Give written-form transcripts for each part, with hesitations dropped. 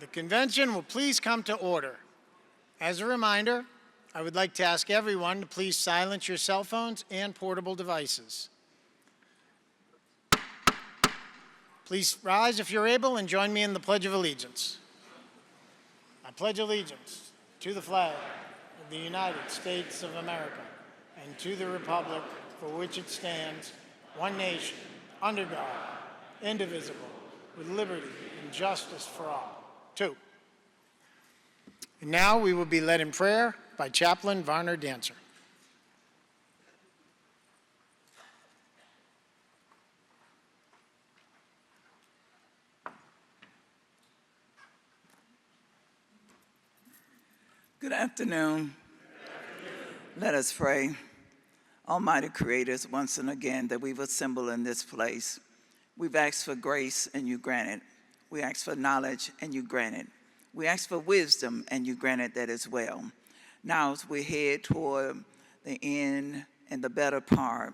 The convention will please come to order. As a reminder, I would like to ask everyone to please silence your cell phones and portable devices. Please rise if you're able and join me in the Pledge of Allegiance. I pledge allegiance to the flag of the United States of America and to the republic for which it stands, one nation, under God, indivisible, with liberty and justice for all. Two. And now we will be led in prayer by Chaplain Varner Dancer. Good afternoon. Let us pray. Almighty Creators, once and again that we've assembled in this place, we've asked for grace and you granted. We ask for knowledge and you granted. We ask for wisdom and you granted that as well. Now as we head toward the end and the better part,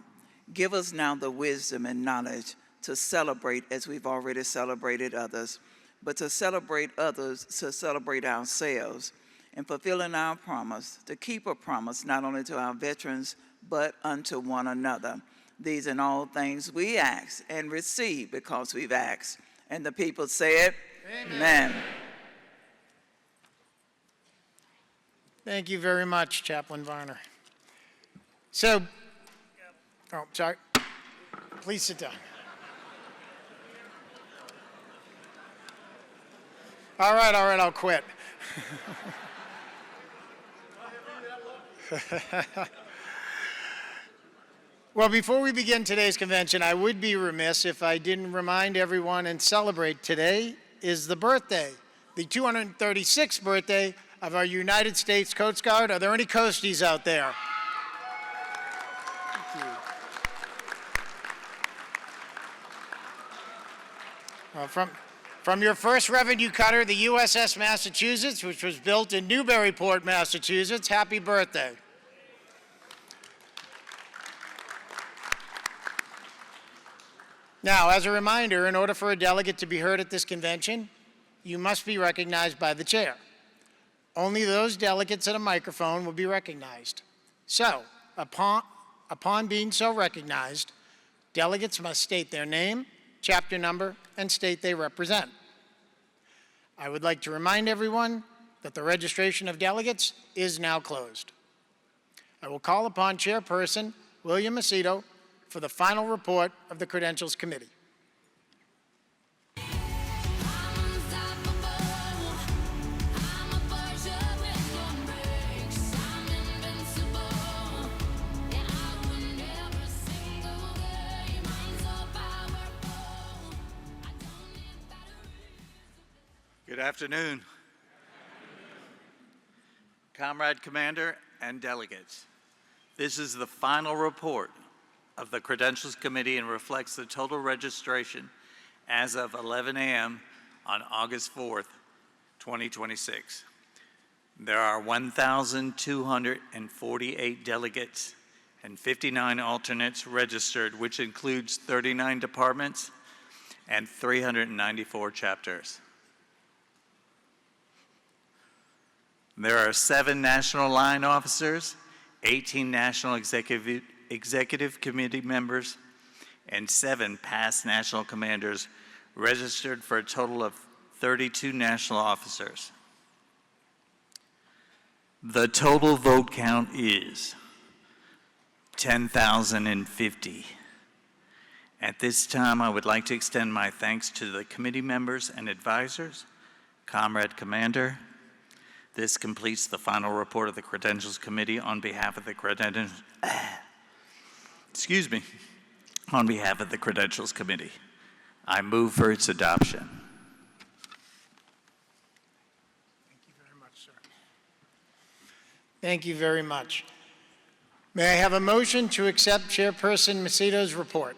give us now the wisdom and knowledge to celebrate as we've already celebrated others, but to celebrate others, to celebrate ourselves, and fulfilling our promise, to keep a promise not only to our veterans, but unto one another. These and all things we ask and receive because we've asked. And the people said, Amen. Thank you very much, Chaplain Varner. So, sorry. Please sit down. All right, I'll quit. Well, before we begin today's convention, I would be remiss if I didn't remind everyone and celebrate today is the 236th birthday of our United States Coast Guard. Are there any Coasties out there? Thank you. From your first revenue cutter, the USS Massachusetts, which was built in Newburyport, Massachusetts, happy birthday. Now, as a reminder, in order for a delegate to be heard at this convention, you must be recognized by the chair. Only those delegates at a microphone will be recognized. So, upon being so recognized, delegates must state their name, chapter number, and state they represent. I would like to remind everyone that the registration of delegates is now closed. I will call upon Chairperson William Macedo for the final report of the Credentials Committee. Good afternoon, Comrade Commander and delegates. This is the final report of the Credentials Committee and reflects the total registration as of 11 a.m. on August 4th, 2026. There are 1,248 delegates and 59 alternates registered, which includes 39 departments and 394 chapters. There are 7 National Line Officers, 18 National Executive Committee members, and 7 past National Commanders registered for a total of 32 National Officers. The total vote count is 10,050. At this time, I would like to extend my thanks to the committee members and advisors. Comrade Commander, this completes the final report of the Credentials Committee on behalf of the on behalf of the Credentials Committee. I move for its adoption. Thank you very much, sir. Thank you very much. May I have a motion to accept Chairperson Macedo's report?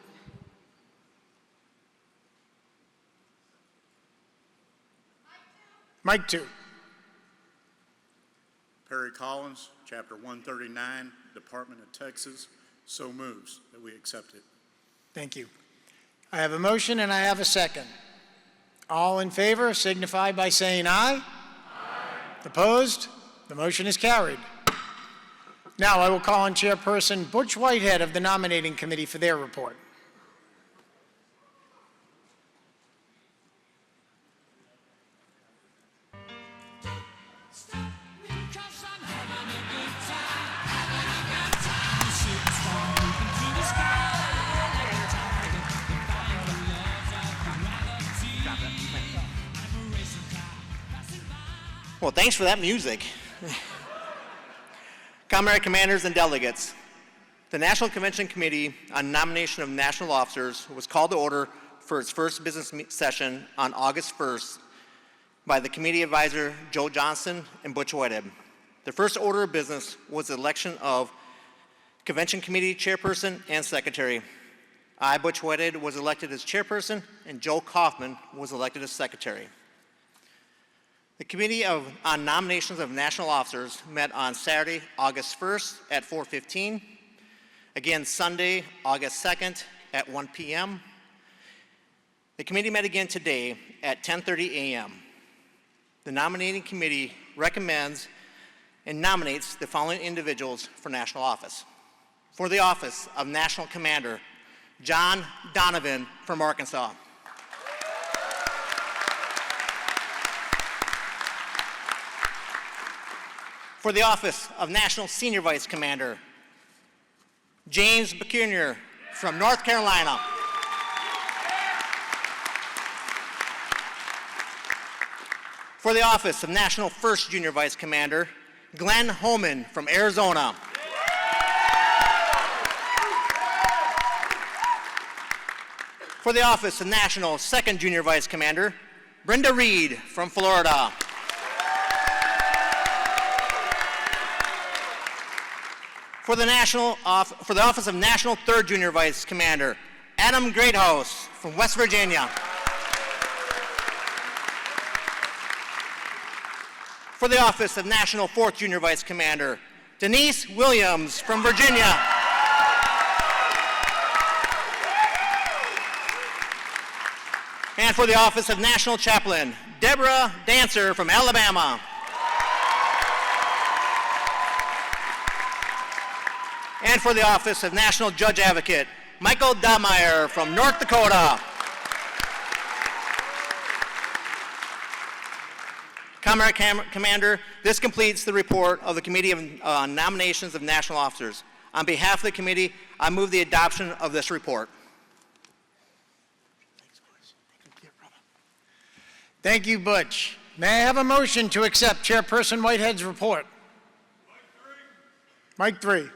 Mike 2. Perry Collins, Chapter 139, Department of Texas, so moves that we accept it. Thank you. I have a motion and I have a second. All in favor signify by saying aye. Aye. Opposed? The motion is carried. Now I will call on Chairperson Butch Whitehead of the Nominating Committee for their report. Well, thanks for that music. Comrade commanders and delegates, the National Convention Committee on Nomination of National Officers was called to order for its first business session on August 1st by the committee advisor Joe Johnson and Butch Whitehead. The first order of business was the election of Convention Committee Chairperson and Secretary. I, Butch Whitehead, was elected as Chairperson, and Joe Kaufman was elected as Secretary. The Committee on Nominations of National Officers met on Saturday, August 1st at 4:15, again Sunday, August 2nd at 1 p.m. The committee met again today at 10:30 a.m. The nominating committee recommends and nominates the following individuals for national office. For the office of National Commander, John Donovan from Arkansas. For the office of National Senior Vice Commander, James Buckner from North Carolina. For the office of National First Junior Vice Commander, Glenn Homan from Arizona. For the office of National Second Junior Vice Commander, Brenda Reed from Florida. For the office of National Third Junior Vice Commander, Adam Greathouse from West Virginia. For the office of National Fourth Junior Vice Commander, Denise Williams from Virginia. And for the office of National Chaplain, Deborah Dancer from Alabama. And for the office of National Judge Advocate, Michael Dahmeyer from North Dakota. Comrade Commander, this completes the report of the Committee of Nominations of National Officers. On behalf of the committee, I move the adoption of this report. Thank you, Butch. May I have a motion to accept Chairperson Whitehead's report? Mike 3.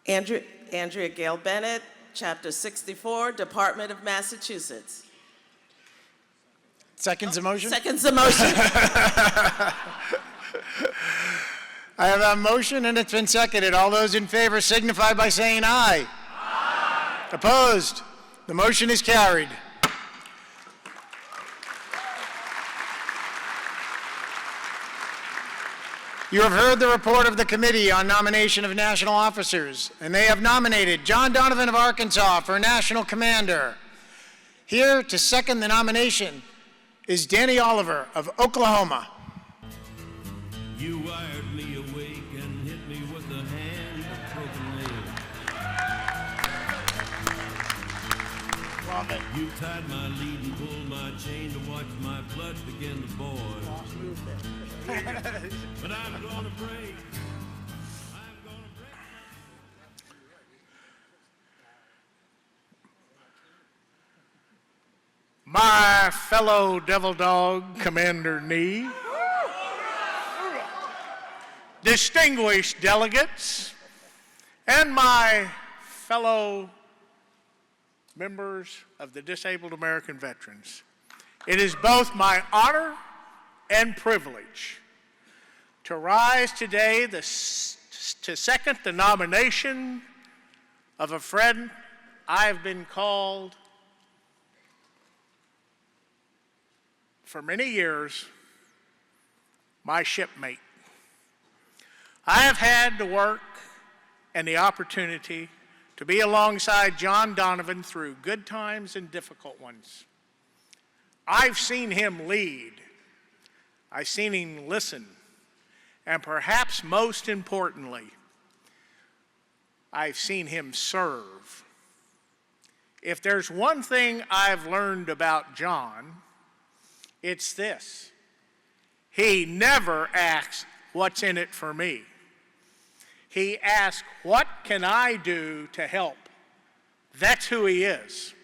Andrea Gail Bennett, Chapter 64, Department of Massachusetts. Seconds the motion? Seconds the motion. I have a motion and it's been seconded. All those in favor signify by saying aye. Aye. Opposed? The motion is carried. You have heard the report of the Committee on Nomination of National Officers, and they have nominated John Donovan of Arkansas for National Commander. Here to second the nomination is Danny Oliver of Oklahoma. You wired me awake and hit me with a hand of broken leg. You tied my lead and pulled my chain to watch my blood begin to boil. But I'm gonna break. My fellow devil dog, Commander Nee, distinguished delegates, and my fellow members of the Disabled American Veterans, it is both my honor and privilege to rise today to second the nomination of a friend I have been called for many years my shipmate. I have had the work and the opportunity to be alongside John Donovan through good times and difficult ones. I've seen him lead. I've seen him listen. And perhaps most importantly, I've seen him serve. If there's one thing I've learned about John, it's this. He never asks, "What's in it for me?" He asks, "What can I do to help?" That's who he is.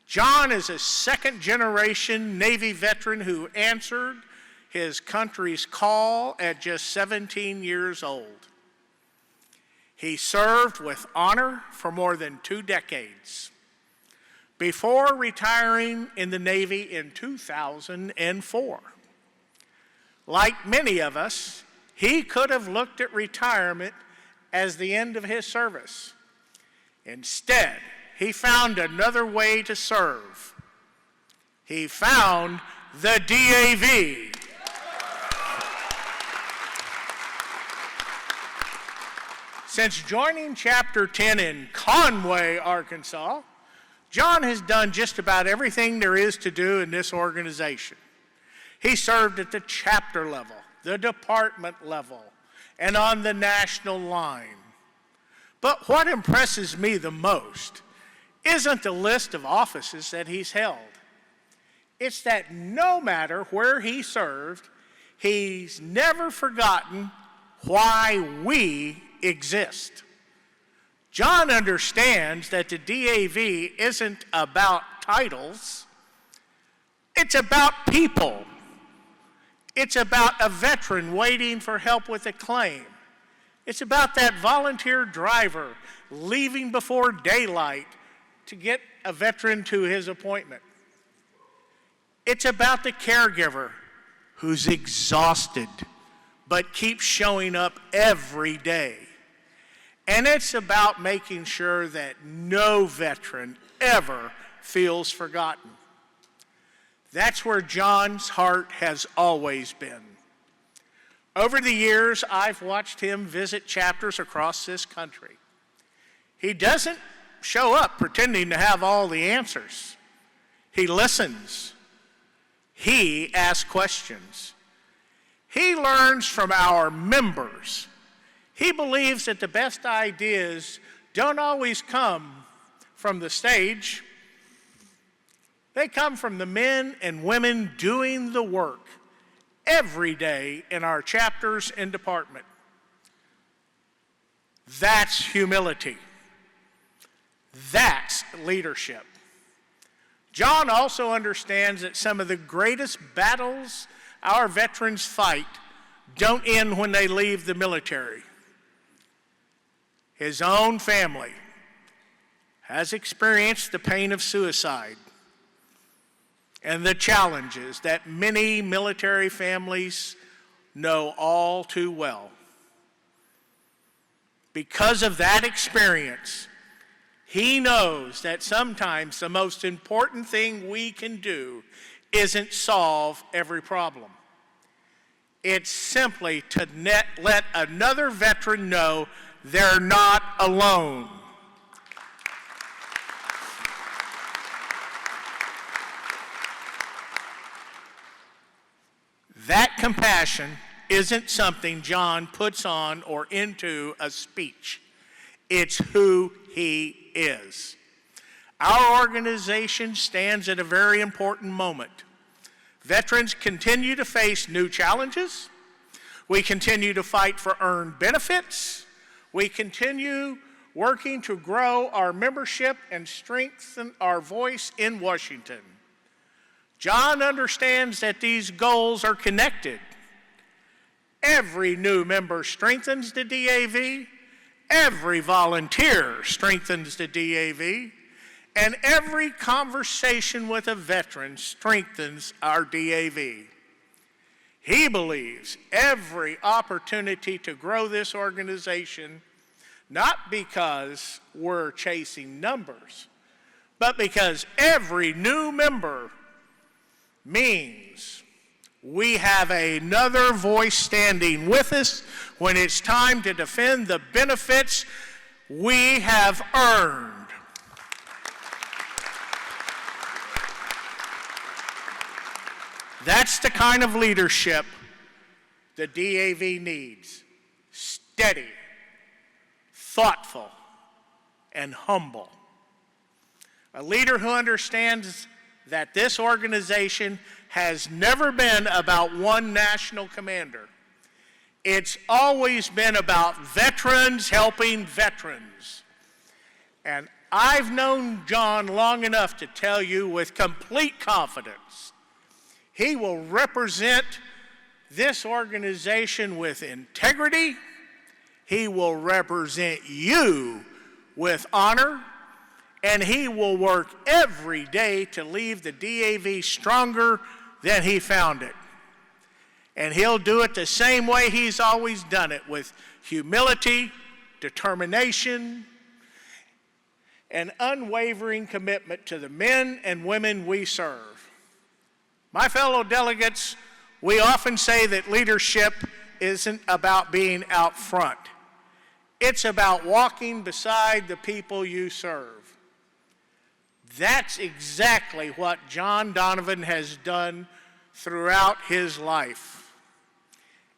John is a second-generation Navy veteran who answered his country's call at just 17 years old. He served with honor for more than 2 decades before retiring in the Navy in 2004. Like many of us, he could have looked at retirement as the end of his service. Instead, he found another way to serve. He found the DAV. Since joining Chapter 10 in Conway, Arkansas, John has done just about everything there is to do in this organization. He served at the chapter level, the department level, and on the national line. But what impresses me the most isn't the list of offices that he's held. It's that no matter where he served, he's never forgotten why we exist. John understands that the DAV isn't about titles. It's about people. It's about a veteran waiting for help with a claim. It's about that volunteer driver leaving before daylight to get a veteran to his appointment. It's about the caregiver who's exhausted but keeps showing up every day. And it's about making sure that no veteran ever feels forgotten. That's where John's heart has always been. Over the years, I've watched him visit chapters across this country. He doesn't show up pretending to have all the answers. He listens. He asks questions. He learns from our members. He believes that the best ideas don't always come from the stage. They come from the men and women doing the work every day in our chapters and department. That's humility. That's leadership. John also understands that some of the greatest battles our veterans fight don't end when they leave the military. His own family has experienced the pain of suicide and the challenges that many military families know all too well. Because of that experience, he knows that sometimes the most important thing we can do isn't solve every problem. It's simply to let another veteran know they're not alone. That compassion isn't something John puts on or into a speech. It's who he is. Our organization stands at a very important moment. Veterans continue to face new challenges. We continue to fight for earned benefits. We continue working to grow our membership and strengthen our voice in Washington. John understands that these goals are connected. Every new member strengthens the DAV, every volunteer strengthens the DAV, and every conversation with a veteran strengthens our DAV. He believes every opportunity to grow this organization, not because we're chasing numbers, but because every new member means we have another voice standing with us when it's time to defend the benefits we have earned. That's the kind of leadership the DAV needs. Steady, thoughtful, and humble. A leader who understands that this organization has never been about one national commander. It's always been about veterans helping veterans. And I've known John long enough to tell you with complete confidence, he will represent this organization with integrity. He will represent you with honor, and he will work every day to leave the DAV stronger than he found it. And he'll do it the same way he's always done it, with humility, determination, and unwavering commitment to the men and women we serve. My fellow delegates, we often say that leadership isn't about being out front. It's about walking beside the people you serve. That's exactly what John Donovan has done throughout his life.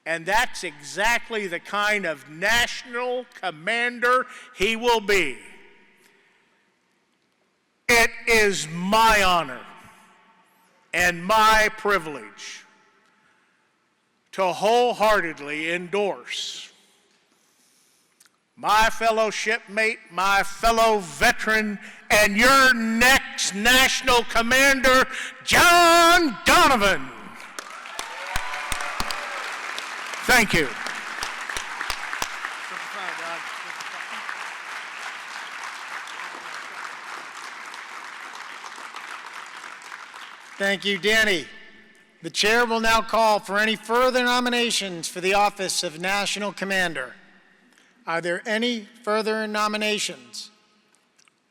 And that's exactly the kind of national commander he will be. It is my honor and my privilege to wholeheartedly endorse my fellow shipmate, my fellow veteran, and your next national commander, John Donovan. Thank you. Thank you, Danny. The chair will now call for any further nominations for the office of National Commander. Are there any further nominations?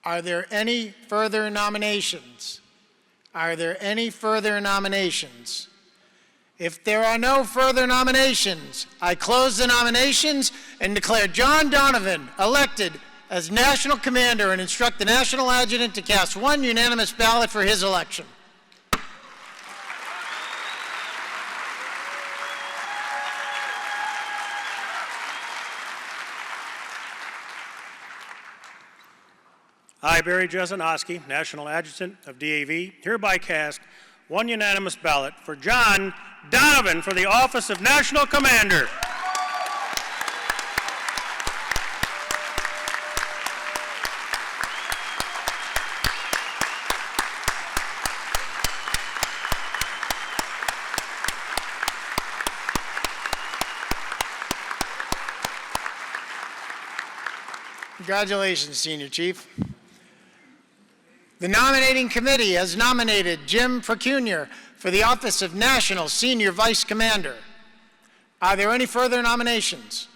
Are there any further nominations? Are there any further nominations? If there are no further nominations, I close the nominations and declare John Donovan elected as National Commander and instruct the National Adjutant to cast one unanimous ballot for his election. I, Barry Jesinoski, National Adjutant of DAV, hereby cast one unanimous ballot for John Donovan for the office of National Commander. Congratulations, Senior Chief. The nominating committee has nominated Jim Procunier for the office of National Senior Vice Commander. Are there any further nominations?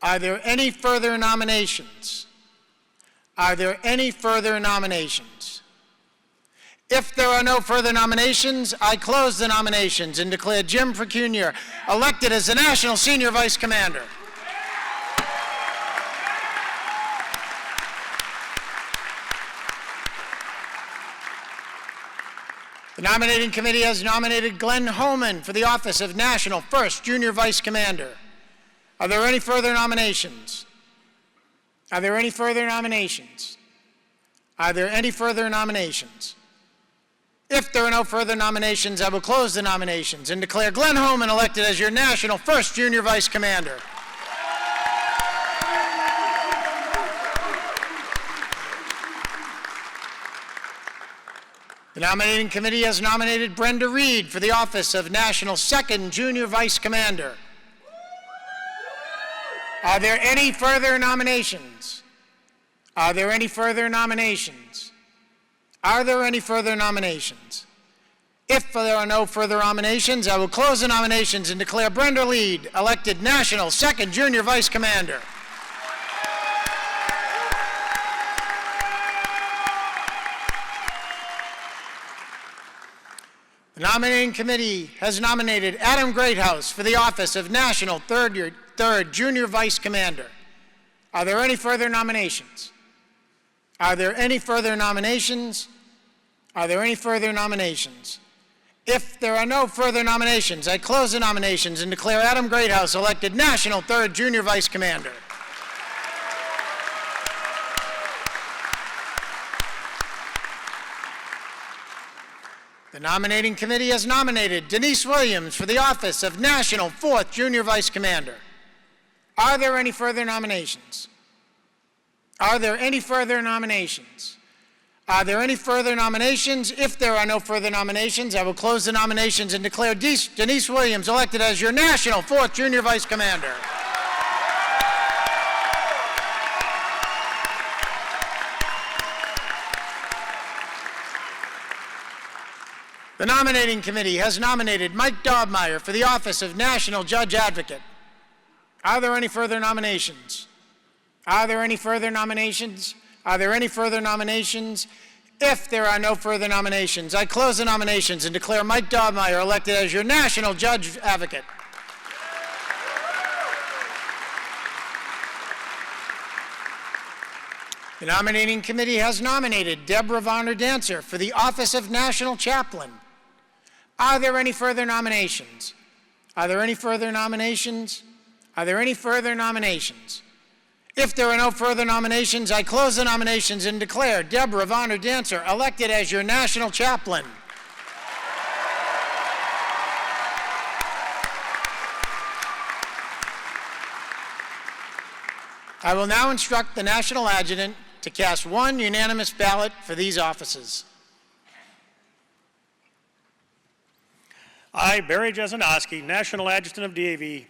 Are there any further nominations? Are there any further nominations? If there are no further nominations, I close the nominations and declare Jim Procunier elected as the National Senior Vice Commander. The nominating committee has nominated Glenn Homan for the office of National First Junior Vice Commander. Are there any further nominations? Are there any further nominations? Are there any further nominations? If there are no further nominations, I will close the nominations and declare Glenn Homan elected as your National First Junior Vice Commander. The nominating committee has nominated Brenda Reed for the office of National Second Junior Vice Commander. Are there any further nominations? Are there any further nominations? Are there any further nominations? If there are no further nominations, I will close the nominations and declare Brenda Reed elected National Second Junior Vice Commander. The nominating committee has nominated Adam Greathouse for the office of National Third Junior Vice Commander. Are there any further nominations? Are there any further nominations? Are there any further nominations? If there are no further nominations, I close the nominations and declare Adam Greathouse elected National 3rd Junior Vice Commander. The nominating committee has nominated Denise Williams for the office of National 4th Junior Vice Commander. Are there any further nominations? Are there any further nominations? Are there any further nominations? If there are no further nominations, I will close the nominations and declare Denise Williams elected as your National 4th Junior Vice Commander. The nominating committee has nominated Mike Dobmeyer for the office of National Judge Advocate. Are there any further nominations? Are there any further nominations? Are there any further nominations? If there are no further nominations, I close the nominations and declare Mike Dobmeyer elected as your National Judge Advocate. The nominating committee has nominated Deborah Varner Dancer for the office of National Chaplain. Are there any further nominations? Are there any further nominations? Are there any further nominations? If there are no further nominations, I close the nominations and declare Deborah Varner Dancer elected as your National Chaplain. I will now instruct the National Adjutant to cast one unanimous ballot for these offices. I, Barry Jesenowski, National Adjutant of DAV,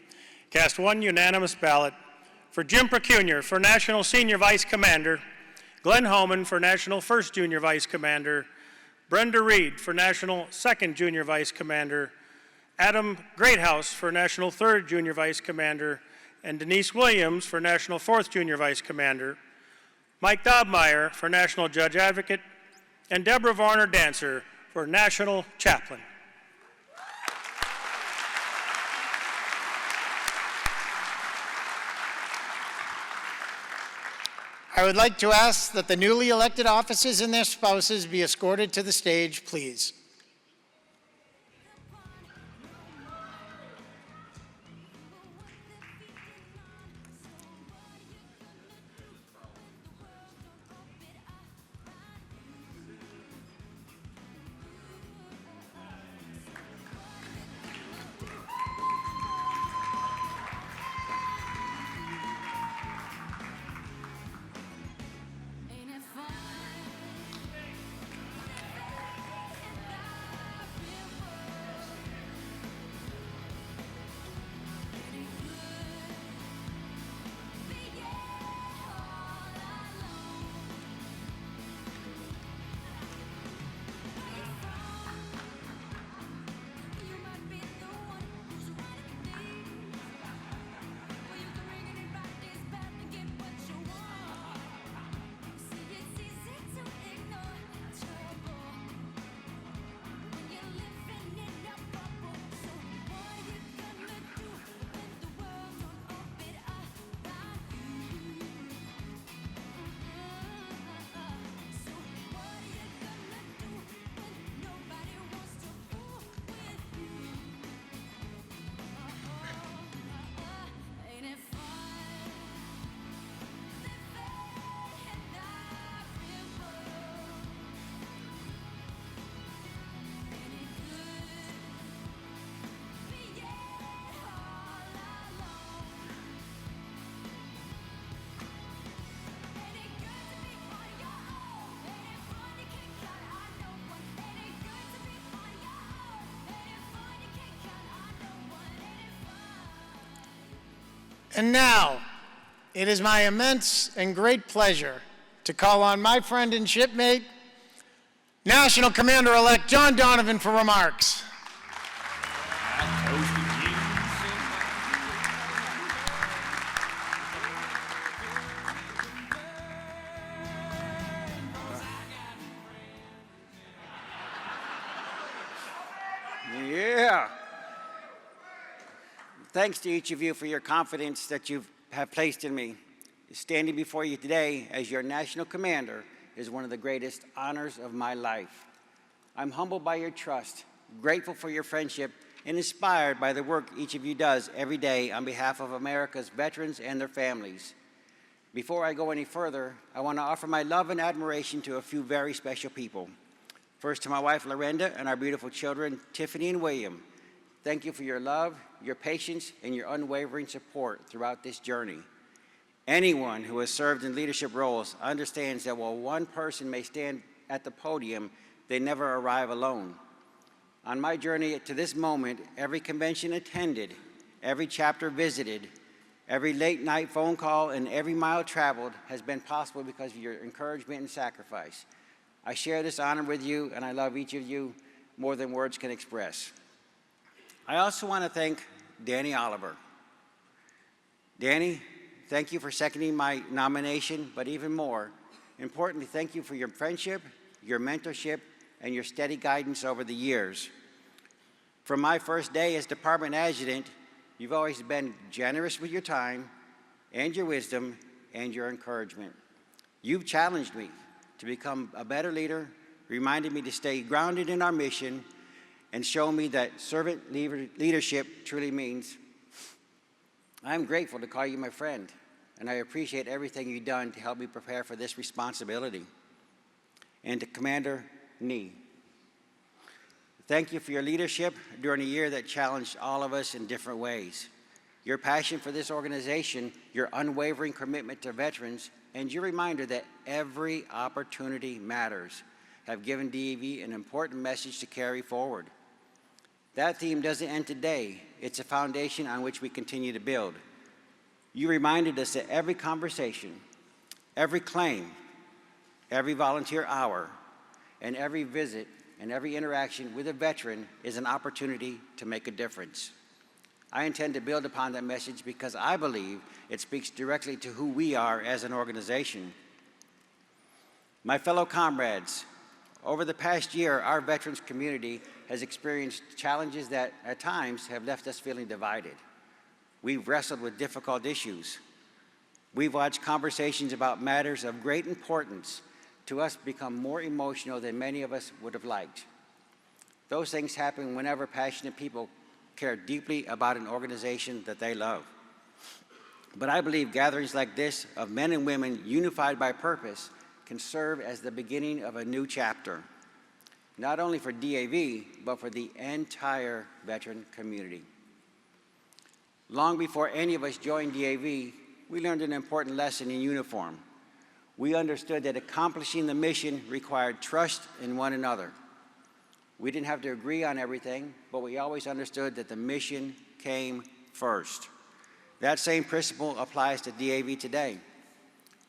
cast one unanimous ballot for Jim Procunier for National Senior Vice Commander, Glenn Homan for National 1st Junior Vice Commander, Brenda Reed for National 2nd Junior Vice Commander, Adam Greathouse for National 3rd Junior Vice Commander, and Denise Williams for National 4th Junior Vice Commander, Mike Dobmeyer for National Judge Advocate, and Deborah Varner Dancer for National Chaplain. I would like to ask that the newly elected officers and their spouses be escorted to the stage, please. And now, it is my immense and great pleasure to call on my friend and shipmate, National Commander-elect John Donovan for remarks. Yeah. Thanks to each of you for your confidence that you have placed in me. Standing before you today as your national commander is one of the greatest honors of my life. I'm humbled by your trust, grateful for your friendship, and inspired by the work each of you does every day on behalf of America's veterans and their families. Before I go any further, I want to offer my love and admiration to a few very special people. First, to my wife, Lorenda, and our beautiful children, Tiffany and William. Thank you for your love, your patience, and your unwavering support throughout this journey. Anyone who has served in leadership roles understands that while one person may stand at the podium, they never arrive alone. On my journey to this moment, every convention attended, every chapter visited, every late night phone call, and every mile traveled has been possible because of your encouragement and sacrifice. I share this honor with you, and I love each of you more than words can express. I also want to thank Danny Oliver. Danny, thank you for seconding my nomination, but even more importantly, thank you for your friendship, your mentorship, and your steady guidance over the years. From my first day as department adjutant, you've always been generous with your time and your wisdom and your encouragement. You've challenged me to become a better leader, reminded me to stay grounded in our mission, and shown me that servant leadership truly means. I'm grateful to call you my friend, and I appreciate everything you've done to help me prepare for this responsibility. And to Commander Nee, thank you for your leadership during a year that challenged all of us in different ways. Your passion for this organization, your unwavering commitment to veterans, and your reminder that every opportunity matters have given DAV an important message to carry forward. That theme doesn't end today. It's a foundation on which we continue to build. You reminded us that every conversation, every claim, every volunteer hour, and every visit and every interaction with a veteran is an opportunity to make a difference. I intend to build upon that message because I believe it speaks directly to who we are as an organization. My fellow comrades, over the past year, our veterans community has experienced challenges that at times have left us feeling divided. We've wrestled with difficult issues. We've watched conversations about matters of great importance to us become more emotional than many of us would have liked. Those things happen whenever passionate people care deeply about an organization that they love. But I believe gatherings like this of men and women unified by purpose can serve as the beginning of a new chapter, not only for DAV, but for the entire veteran community. Long before any of us joined DAV, we learned an important lesson in uniform. We understood that accomplishing the mission required trust in one another. We didn't have to agree on everything, but we always understood that the mission came first. That same principle applies to DAV today.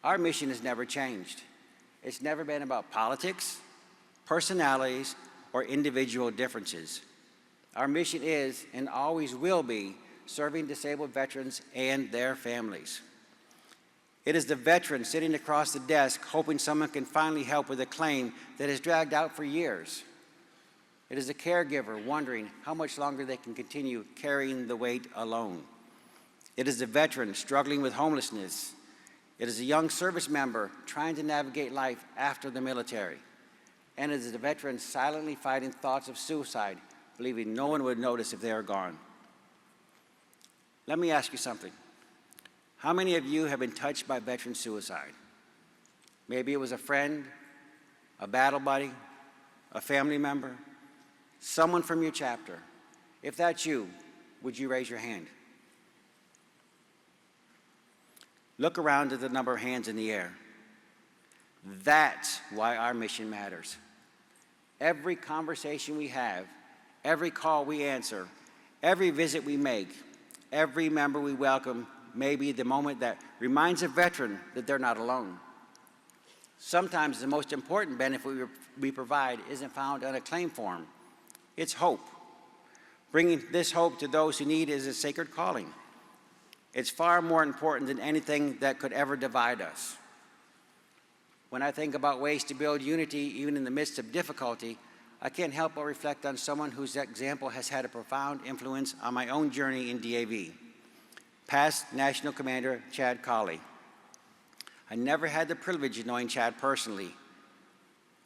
Our mission has never changed. It's never been about politics, personalities, or individual differences. Our mission is, and always will be, serving disabled veterans and their families. It is the veteran sitting across the desk hoping someone can finally help with a claim that has dragged out for years. It is a caregiver wondering how much longer they can continue carrying the weight alone. It is a veteran struggling with homelessness. It is a young service member trying to navigate life after the military. And it is a veteran silently fighting thoughts of suicide, believing no one would notice if they are gone. Let me ask you something. How many of you have been touched by veteran suicide? Maybe it was a friend, a battle buddy, a family member, someone from your chapter. If that's you, would you raise your hand? Look around at the number of hands in the air. That's why our mission matters. Every conversation we have, every call we answer, every visit we make, every member we welcome may be the moment that reminds a veteran that they're not alone. Sometimes the most important benefit we provide isn't found on a claim form. It's hope. Bringing this hope to those who need is a sacred calling. It's far more important than anything that could ever divide us. When I think about ways to build unity even in the midst of difficulty, I can't help but reflect on someone whose example has had a profound influence on my own journey in DAV, past National Commander Chad Colley. I never had the privilege of knowing Chad personally,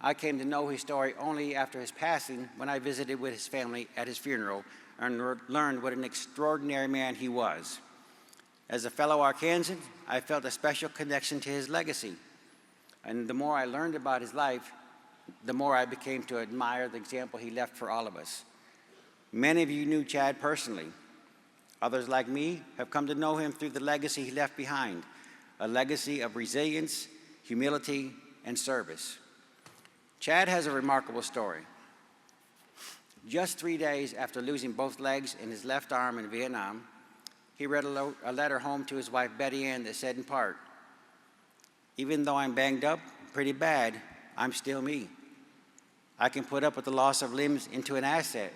I came to know his story only after his passing when I visited with his family at his funeral and learned what an extraordinary man he was. As a fellow Arkansan, I felt a special connection to his legacy. And the more I learned about his life, the more I became to admire the example he left for all of us. Many of you knew Chad personally. Others like me have come to know him through the legacy he left behind, a legacy of resilience, humility, and service. Chad has a remarkable story. Just 3 days after losing both legs and his left arm in Vietnam, he read a letter home to his wife, Betty Ann, that said in part, "Even though I'm banged up pretty bad, I'm still me. I can put up with the loss of limbs into an asset.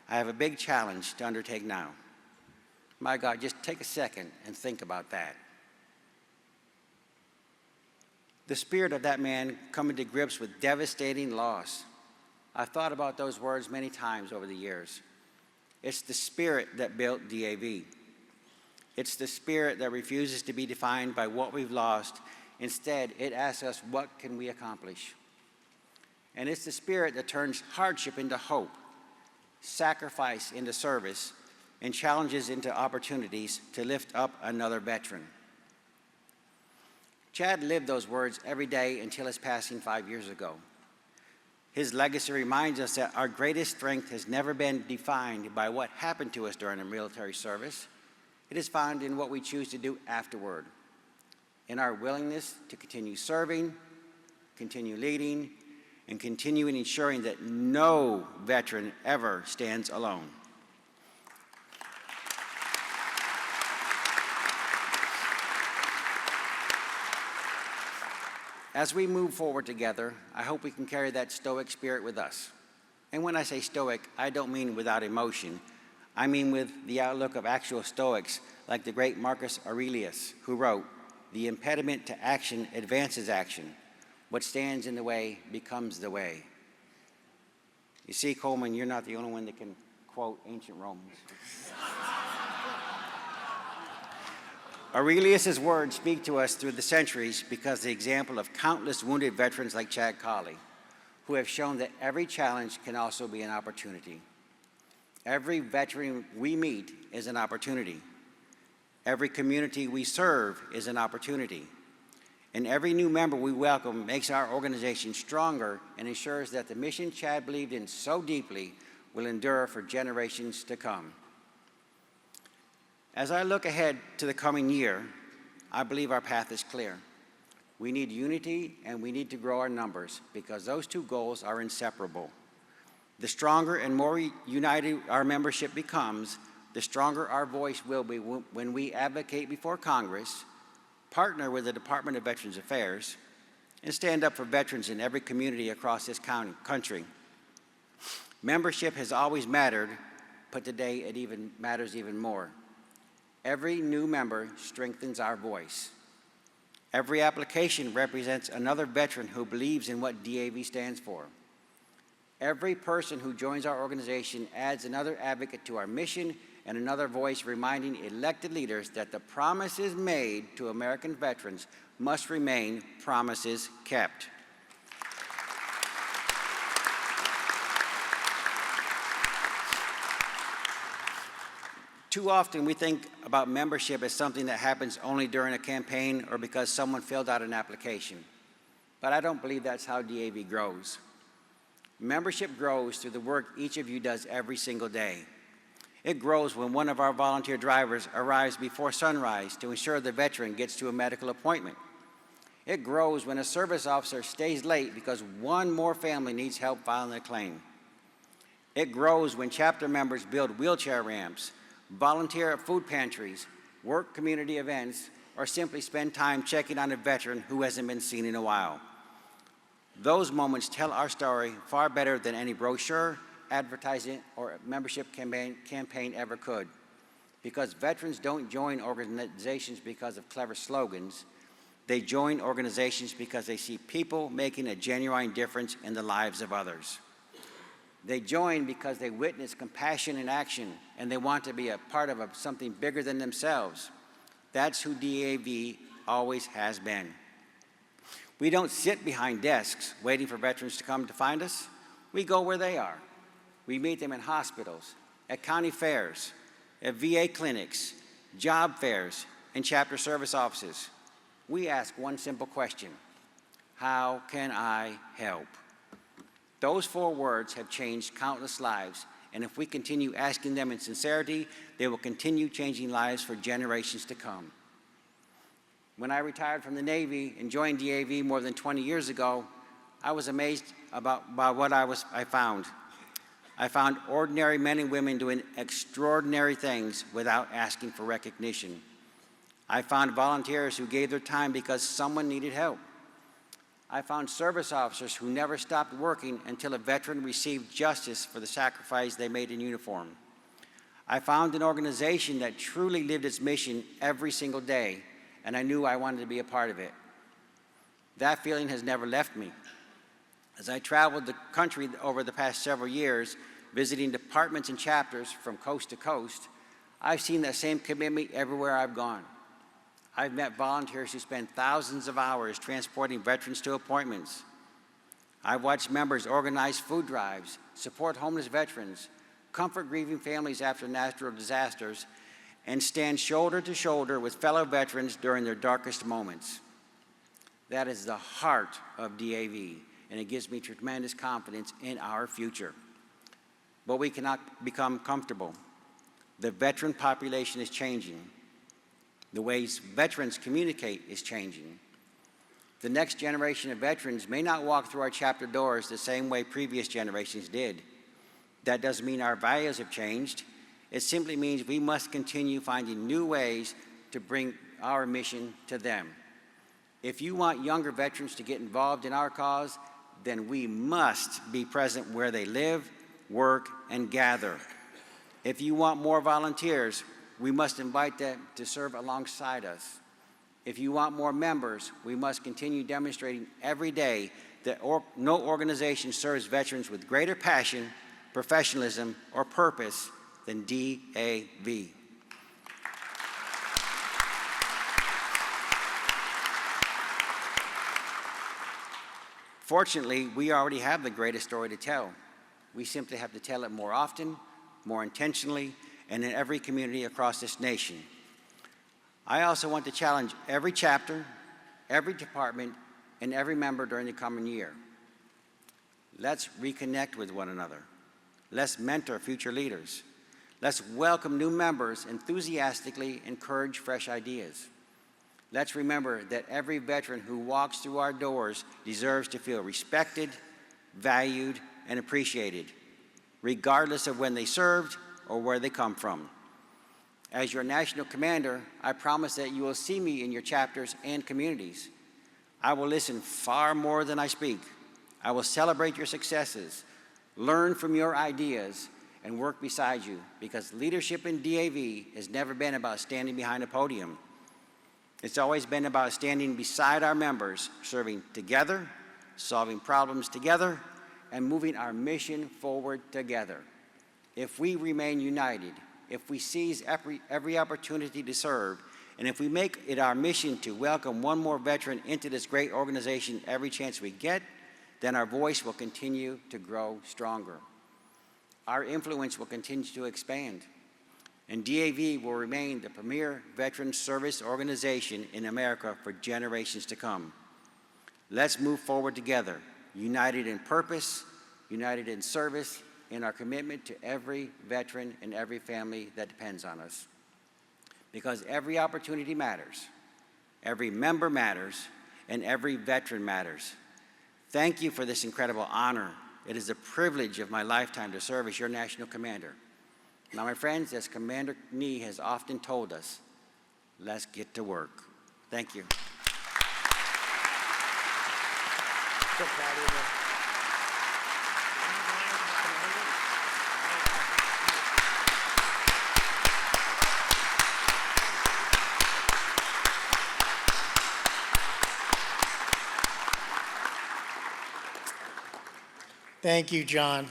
I have a big challenge to undertake now." My God, just take a second and think about that. The spirit of that man coming to grips with devastating loss. I've thought about those words many times over the years. It's the spirit that built DAV. It's the spirit that refuses to be defined by what we've lost. Instead, it asks us, what can we accomplish? And it's the spirit that turns hardship into hope, sacrifice into service, and challenges into opportunities to lift up another veteran. Chad lived those words every day until his passing 5 years ago. His legacy reminds us that our greatest strength has never been defined by what happened to us during our military service. It is found in what we choose to do afterward, in our willingness to continue serving, continue leading, and continue ensuring that no veteran ever stands alone. As we move forward together, I hope we can carry that stoic spirit with us. And when I say stoic, I don't mean without emotion. I mean with the outlook of actual Stoics, like the great Marcus Aurelius, who wrote, "The impediment to action advances action. What stands in the way becomes the way." You see, Coleman, you're not the only one that can quote ancient Romans. Aurelius' words speak to us through the centuries because the example of countless wounded veterans like Chad Colley, who have shown that every challenge can also be an opportunity. Every veteran we meet is an opportunity. Every community we serve is an opportunity. And every new member we welcome makes our organization stronger and ensures that the mission Chad believed in so deeply will endure for generations to come. As I look ahead to the coming year, I believe our path is clear. We need unity and we need to grow our numbers because those two goals are inseparable. The stronger and more united our membership becomes, the stronger our voice will be when we advocate before Congress, partner with the Department of Veterans Affairs, and stand up for veterans in every community across this country. Membership has always mattered, but today it matters even more. Every new member strengthens our voice. Every application represents another veteran who believes in what DAV stands for. Every person who joins our organization adds another advocate to our mission and another voice reminding elected leaders that the promises made to American veterans must remain promises kept. Too often we think about membership as something that happens only during a campaign or because someone filled out an application. But I don't believe that's how DAV grows. Membership grows through the work each of you does every single day. It grows when one of our volunteer drivers arrives before sunrise to ensure the veteran gets to a medical appointment. It grows when a service officer stays late because one more family needs help filing a claim. It grows when chapter members build wheelchair ramps, volunteer at food pantries, work community events, or simply spend time checking on a veteran who hasn't been seen in a while. Those moments tell our story far better than any brochure, advertising, or membership campaign ever could. Because veterans don't join organizations because of clever slogans. They join organizations because they see people making a genuine difference in the lives of others. They join because they witness compassion in action and they want to be a part of something bigger than themselves. That's who DAV always has been. We don't sit behind desks waiting for veterans to come to find us. We go where they are. We meet them in hospitals, at county fairs, at VA clinics, job fairs, and chapter service offices. We ask one simple question: how can I help? Those 4 words have changed countless lives, and if we continue asking them in sincerity, they will continue changing lives for generations to come. When I retired from the Navy and joined DAV more than 20 years ago, I was amazed about what I found. I found ordinary men and women doing extraordinary things without asking for recognition. I found volunteers who gave their time because someone needed help. I found service officers who never stopped working until a veteran received justice for the sacrifice they made in uniform. I found an organization that truly lived its mission every single day, and I knew I wanted to be a part of it. That feeling has never left me. As I traveled the country over the past several years, visiting departments and chapters from coast to coast, I've seen that same commitment everywhere I've gone. I've met volunteers who spend thousands of hours transporting veterans to appointments. I've watched members organize food drives, support homeless veterans, comfort grieving families after natural disasters, and stand shoulder to shoulder with fellow veterans during their darkest moments. That is the heart of DAV, and it gives me tremendous confidence in our future. But we cannot become comfortable. The veteran population is changing. The ways veterans communicate is changing. The next generation of veterans may not walk through our chapter doors the same way previous generations did. That doesn't mean our values have changed. It simply means we must continue finding new ways to bring our mission to them. If you want younger veterans to get involved in our cause, then we must be present where they live, work, and gather. If you want more volunteers, we must invite them to serve alongside us. If you want more members, we must continue demonstrating every day that no organization serves veterans with greater passion, professionalism, or purpose than DAV. Fortunately, we already have the greatest story to tell. We simply have to tell it more often, more intentionally, and in every community across this nation. I also want to challenge every chapter, every department, and every member during the coming year. Let's reconnect with one another. Let's mentor future leaders. Let's welcome new members, enthusiastically encourage fresh ideas. Let's remember that every veteran who walks through our doors deserves to feel respected, valued, and appreciated, regardless of when they served or where they come from. As your national commander, I promise that you will see me in your chapters and communities. I will listen far more than I speak. I will celebrate your successes, learn from your ideas, and work beside you, because leadership in DAV has never been about standing behind a podium. It's always been about standing beside our members, serving together, solving problems together, and moving our mission forward together. If we remain united, if we seize every opportunity to serve, and if we make it our mission to welcome one more veteran into this great organization every chance we get, then our voice will continue to grow stronger. Our influence will continue to expand, and DAV will remain the premier veteran service organization in America for generations to come. Let's move forward together, united in purpose, united in service, in our commitment to every veteran and every family that depends on us. Because every opportunity matters, every member matters, and every veteran matters. Thank you for this incredible honor. It is a privilege of my lifetime to serve as your national commander. Now, my friends, as Commander Nee has often told us, let's get to work. Thank you. So proud of you. Thank you, John.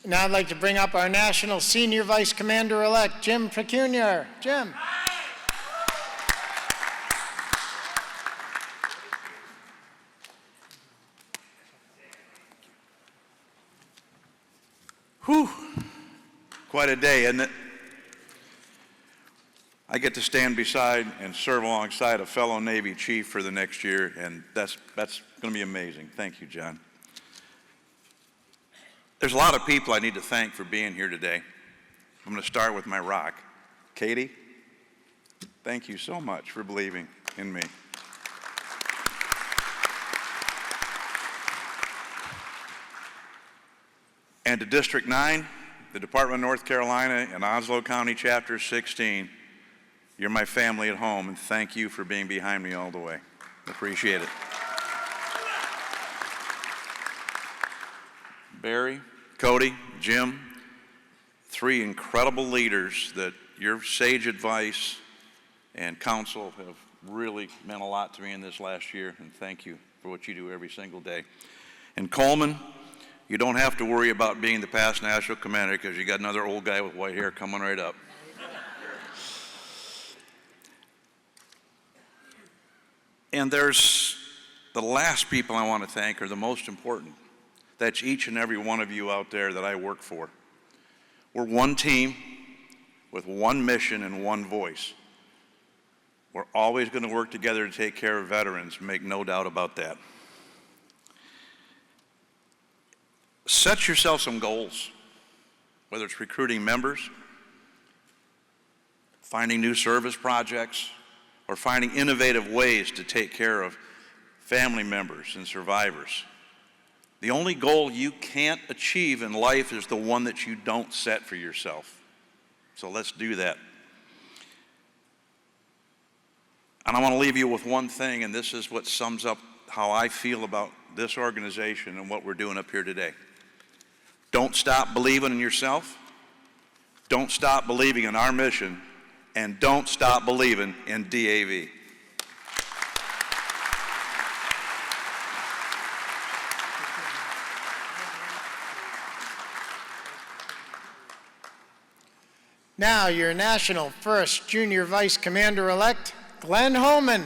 Now I'd like to bring up our National Senior Vice Commander-elect, Jim Pecuniar. Jim. Quite a day, isn't it? I get to stand beside and serve alongside a fellow Navy chief for the next year, and that's going to be amazing. Thank you, John. There's a lot of people I need to thank for being here today. I'm going to start with my rock. Katie, thank you so much for believing in me. And to District 9, the Department of North Carolina, and Onslow County Chapter 16, you're my family at home, and thank you for being behind me all the way. Appreciate it. Barry, Cody, Jim, three incredible leaders that your sage advice and counsel have really meant a lot to me in this last year, and thank you for what you do every single day. And Coleman, you don't have to worry about being the past national commander because you got another old guy with white hair coming right up. And there's the last people I want to thank are the most important. That's each and every one of you out there that I work for. We're one team with one mission and one voice. We're always going to work together to take care of veterans, make no doubt about that. Set yourself some goals, whether it's recruiting members, finding new service projects, or finding innovative ways to take care of family members and survivors. The only goal you can't achieve in life is the one that you don't set for yourself. So let's do that. And I want to leave you with one thing, and this is what sums up how I feel about this organization and what we're doing up here today. Don't stop believing in yourself. Don't stop believing in our mission. And don't stop believing in DAV. Now, your National First Junior Vice Commander-elect, Glenn Holman.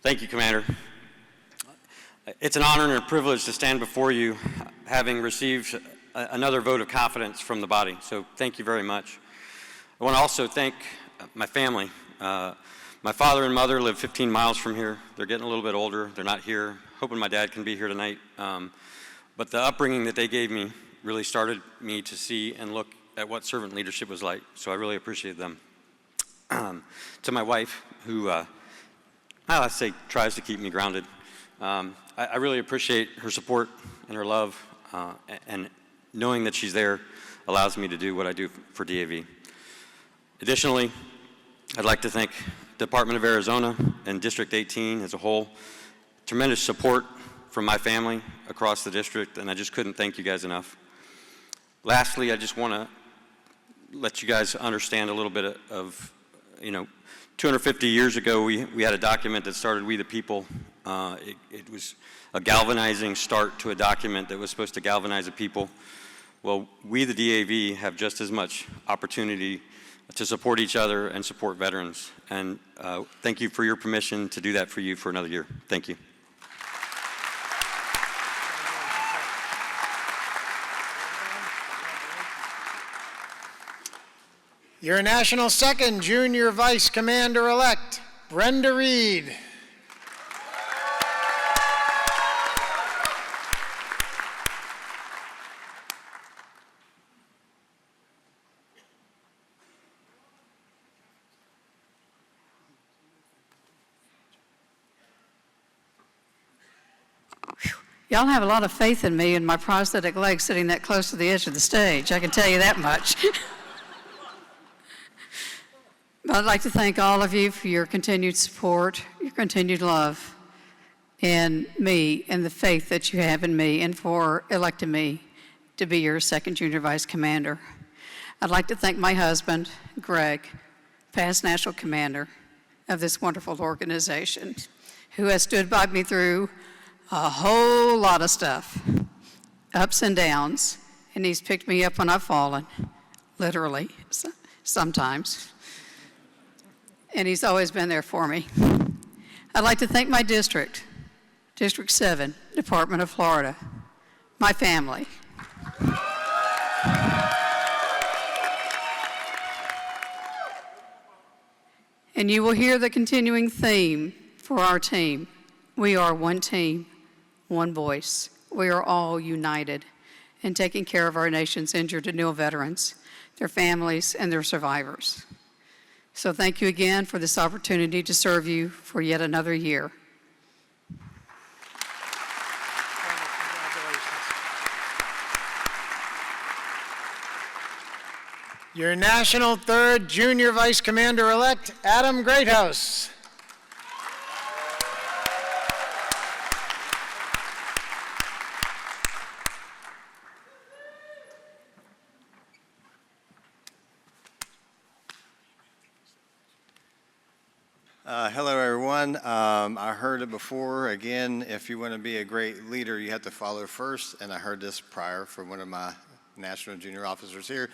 Thank you, Commander. It's an honor and a privilege to stand before you, having received another vote of confidence from the body, so thank you very much. I want to also thank my family. My father and mother live 15 miles from here. They're getting a little bit older. They're not here. Hoping my dad can be here tonight. But the upbringing that they gave me really started me to see and look at what servant leadership was like, so I really appreciate them. To my wife, who I say tries to keep me grounded. I really appreciate her support and her love, and knowing that she's there allows me to do what I do for DAV. Additionally, I'd like to thank the Department of Arizona and District 18 as a whole. Tremendous support from my family across the district, and I just couldn't thank you guys enough. Lastly, I just want to let you guys understand a little bit of, 250 years ago, we had a document that started We the People. It was a galvanizing start to a document that was supposed to galvanize the people. Well, we, the DAV, have just as much opportunity to support each other and support veterans. And thank you for your permission to do that for you for another year. Thank you. Your National Second Junior Vice Commander-elect, Brenda Reed. Y'all have a lot of faith in me and my prosthetic leg sitting that close to the edge of the stage. I can tell you that much. But I'd like to thank all of you for your continued support, your continued love in me, and the faith that you have in me, and for electing me to be your second junior vice commander. I'd like to thank my husband, Greg, past national commander of this wonderful organization, who has stood by me through a whole lot of stuff, ups and downs, and he's picked me up when I've fallen, literally. sometimes. And he's always been there for me. I'd like to thank my district, District 7, Department of Florida, my family. And you will hear the continuing theme for our team. We are one team, one voice. We are all united in taking care of our nation's injured and ill veterans, their families, and their survivors. So thank you again for this opportunity to serve you for yet another year. Your National 3rd Junior Vice Commander-elect, Adam Greathouse. Hello, everyone. I heard it before. Again, if you want to be a great leader, you have to follow first. And I heard this prior from one of my national junior officers here.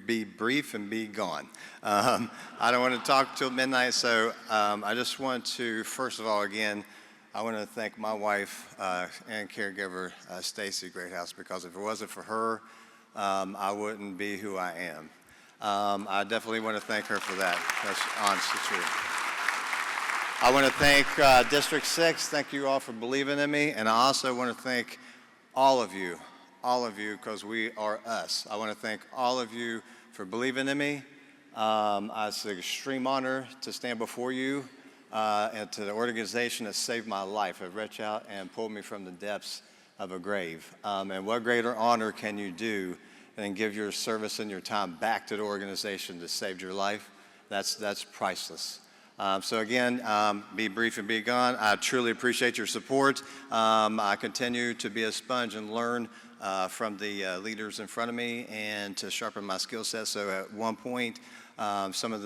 Be brief and be gone. I don't want to talk till midnight, so I just want to, first of all, again, I want to thank my wife and caregiver, Stacy Greathouse, because if it wasn't for her, I wouldn't be who I am. I definitely want to thank her for that. That's honestly true. I want to thank District 6. Thank you all for believing in me. And I also want to thank all of you, because we are us. I want to thank all of you for believing in me. It's an extreme honor to stand before you and to the organization that saved my life. It reached out and pulled me from the depths of a grave. And what greater honor can you do than give your service and your time back to the organization that saved your life? That's priceless. So again, be brief and be gone. I truly appreciate your support. I continue to be a sponge and learn from the leaders in front of me and to sharpen my skill set. So at one point, some of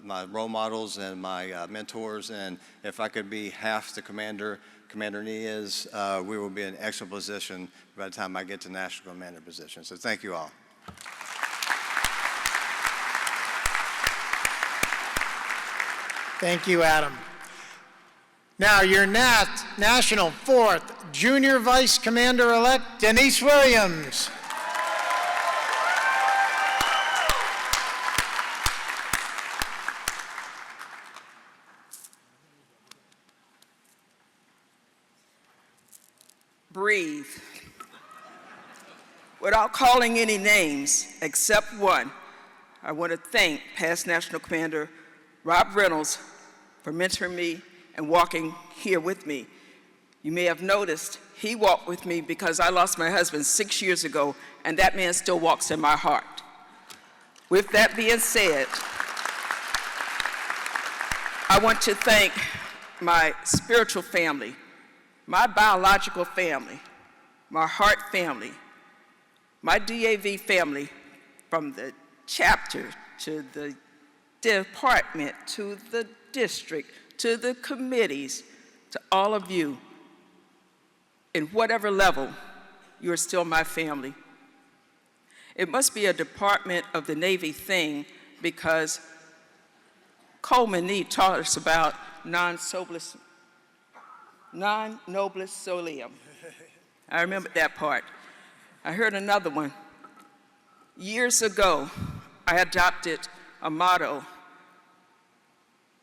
my role models and my mentors, and if I could be half the Commander Nee is, we will be in an excellent position by the time I get to National Commander position. So thank you all. Thank you, Adam. Now, your National 4th Junior Vice Commander-elect, Denise Williams. Breathe. Without calling any names except one, I want to thank past National Commander Rob Reynolds for mentoring me and walking here with me. You may have noticed he walked with me because I lost my husband 6 years ago, and that man still walks in my heart. With that being said, I want to thank my spiritual family, my biological family, my heart family, my DAV family, from the chapter to the department, to the district, to the committees, to all of you. In whatever level, you are still my family. It must be a Department of the Navy thing because Coleman Nee taught us about non nobilis solium. I remember that part. I heard another one. Years ago, I adopted a motto.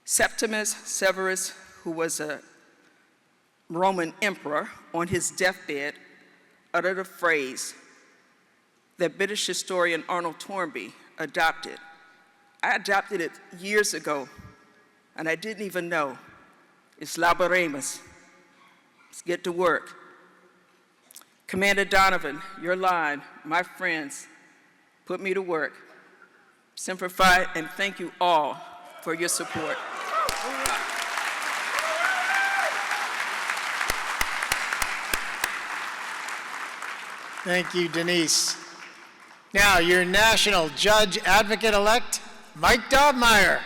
Septimus Severus, who was a Roman emperor, on his deathbed, uttered a phrase that British historian Arnold Toynbee adopted. I adopted it years ago, and I didn't even know. It's laboremus. Let's get to work. Commander Donovan, your line, my friends, put me to work. Semper Fi, and thank you all for your support. Thank you, Denise. Now, your National Judge Advocate-elect, Mike Dobmeyer.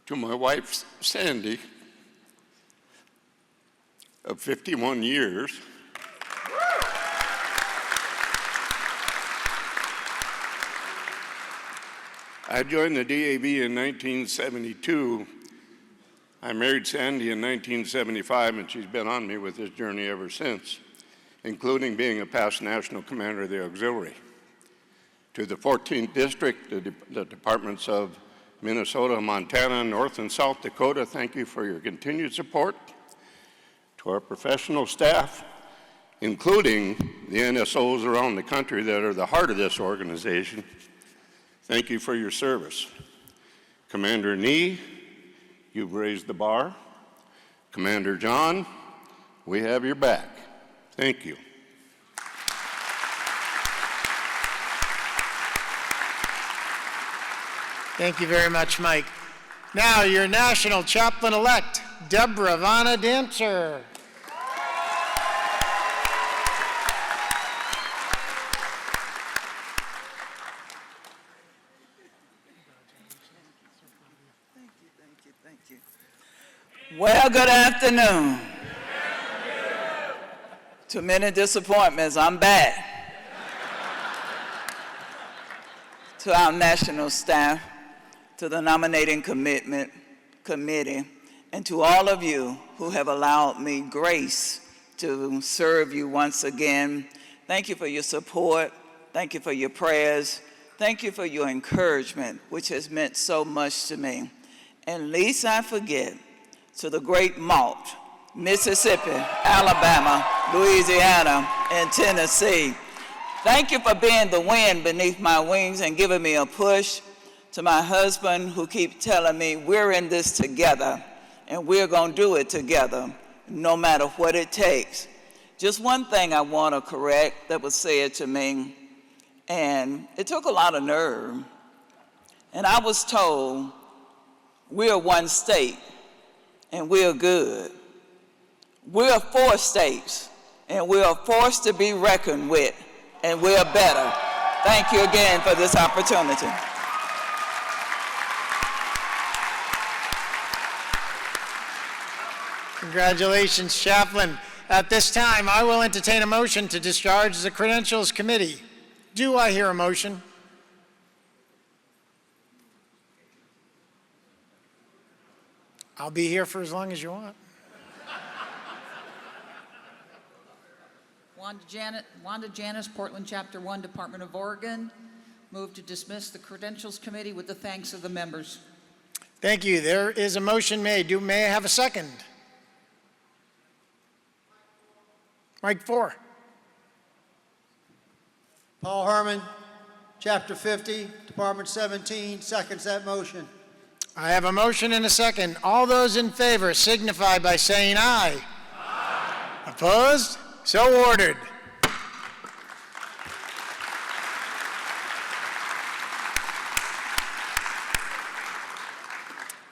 to my wife, Sandy, of 51 years, I joined the DAV in 1972. I married Sandy in 1975, and she's been on me with this journey ever since, including being a past national commander of the auxiliary. To the 14th District, the departments of Minnesota, Montana, North and South Dakota, thank you for your continued support. To our professional staff, including the NSOs around the country that are the heart of this organization, thank you for your service. Commander Nee, you've raised the bar. Commander John, we have your back. Thank you. Thank you very much, Mike. Now, your national chaplain-elect, Deborah Vanna Dancer. Thank you. Well, good afternoon. To many disappointments, I'm back. To our national staff, to the nominating committee, and to all of you who have allowed me grace to serve you once again, thank you for your support. Thank you for your prayers. Thank you for your encouragement, which has meant so much to me. And least I forget, to the great Malt, Mississippi, Alabama, Louisiana, and Tennessee. Thank you for being the wind beneath my wings and giving me a push. To my husband, who keeps telling me we're in this together and we're going to do it together no matter what it takes. Just one thing I want to correct that was said to me, and it took a lot of nerve. And I was told, we're one state and we're good. We're 4 states and we're a force to be reckoned with, and we're better. Thank you again for this opportunity. Congratulations, Chaplain. At this time, I will entertain a motion to discharge the Credentials Committee. Do I hear a motion? I'll be here for as long as you want. Wanda Janis, Portland Chapter 1, Department of Oregon. Move to dismiss the Credentials Committee with the thanks of the members. Thank you. There is a motion made. May I have a second? Mike 4. Paul Herman, Chapter 50, Department 17, seconds that motion. I have a motion and a second. All those in favor signify by saying aye. Aye. Opposed? So ordered.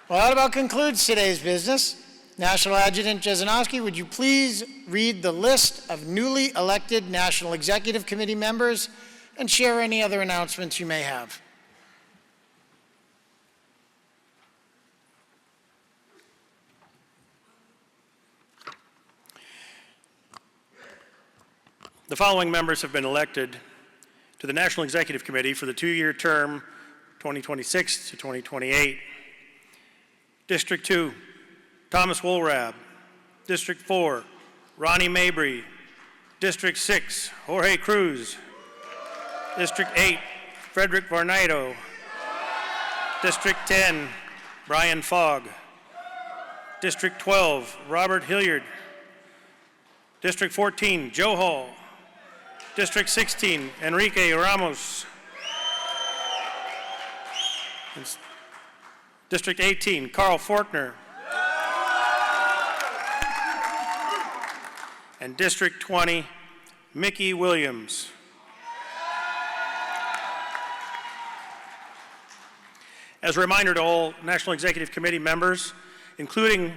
Well, that about concludes today's business. National Adjutant Jesenowski, would you please read the list of newly elected National Executive Committee members and share any other announcements you may have? The following members have been elected to the National Executive Committee for the 2-year term 2026 to 2028. District 2, Thomas Woolrab. District 4, Ronnie Mabry. District 6, Jorge Cruz. District 8, Frederick Varnado. District 10, Brian Fogg. District 12, Robert Hilliard. District 14, Joe Hall. District 16, Enrique Ramos. District 18, Carl Fortner. And District 20, Mickey Williams. As a reminder to all National Executive Committee members, including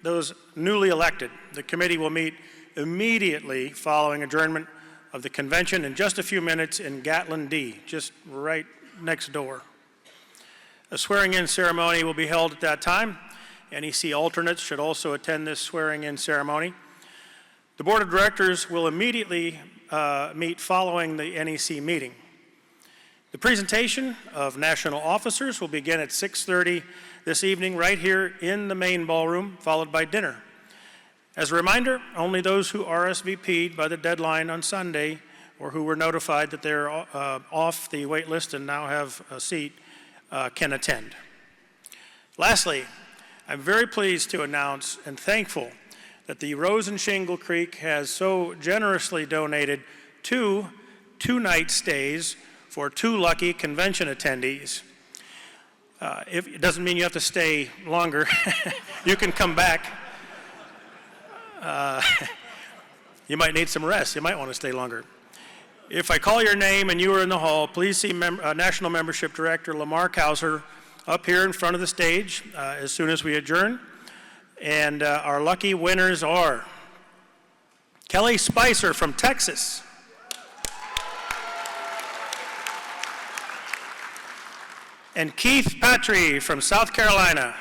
those newly elected, the committee will meet immediately following adjournment of the convention in just a few minutes in Gatlin D, just right next door. A swearing-in ceremony will be held at that time. NEC alternates should also attend this swearing-in ceremony. The Board of Directors will immediately meet following the NEC meeting. The presentation of national officers will begin at 6:30 this evening right here in the main ballroom, followed by dinner. As a reminder, only those who RSVP'd by the deadline on Sunday or who were notified that they're off the wait list and now have a seat can attend. Lastly, I'm very pleased to announce and thankful that the Rose and Shingle Creek has so generously donated 2 two-night stays for 2 lucky convention attendees. It doesn't mean you have to stay longer. You can come back. You might need some rest. You might want to stay longer. If I call your name and you are in the hall, please see National Membership Director Lamar Kauser up here in front of the stage as soon as we adjourn. And our lucky winners are Kelly Spicer from Texas, and Keith Patry from South Carolina.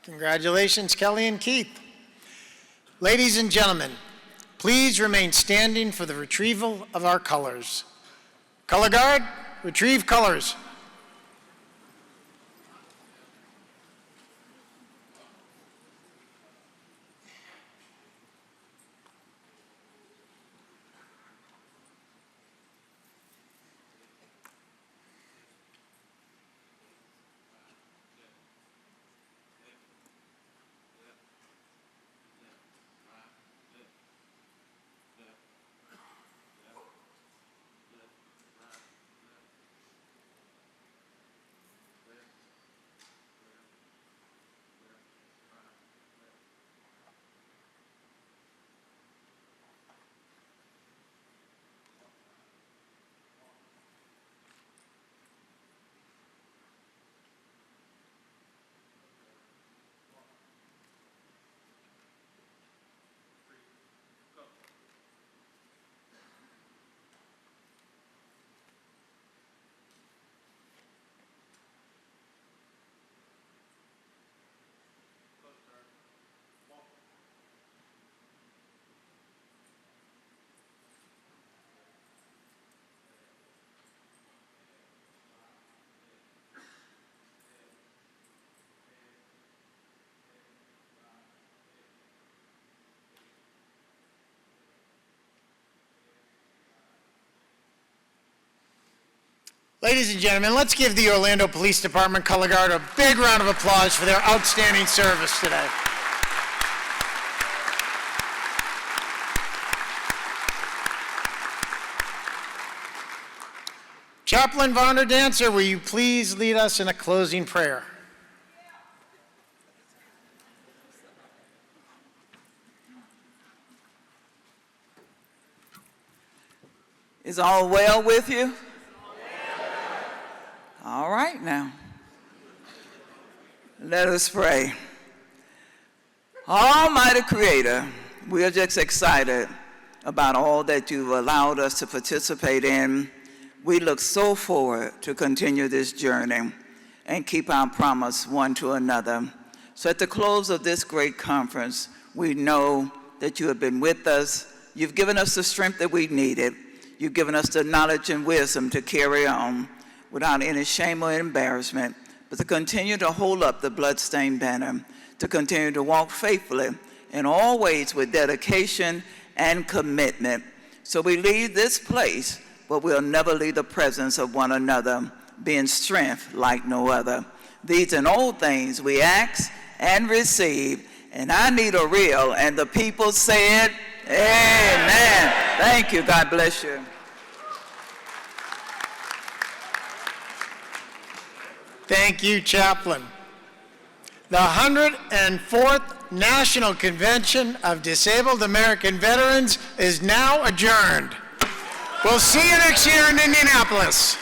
Congratulations, Kelly and Keith. Ladies and gentlemen, please remain standing for the retrieval of our colors. Color guard, retrieve colors. Ladies and gentlemen, let's give the Orlando Police Department Color Guard a big round of applause for their outstanding service today. Chaplain Vonda Dancer, will you please lead us in a closing prayer? Is all well with you? All right now. Let us pray. Almighty Creator, we are just excited about all that you've allowed us to participate in. We look so forward to continue this journey and keep our promise one to another. So at the close of this great conference, we know that you have been with us. You've given us the strength that we needed. You've given us the knowledge and wisdom to carry on without any shame or embarrassment, but to continue to hold up the bloodstained banner, to continue to walk faithfully in all ways with dedication and commitment. So we leave this place, but we'll never leave the presence of one another, being strength like no other. These and all things we ask and receive, and I need a real, and the people said, amen. Thank you, God bless you. Thank you, Chaplain. The 104th National Convention of Disabled American Veterans is now adjourned. We'll see you next year in Indianapolis.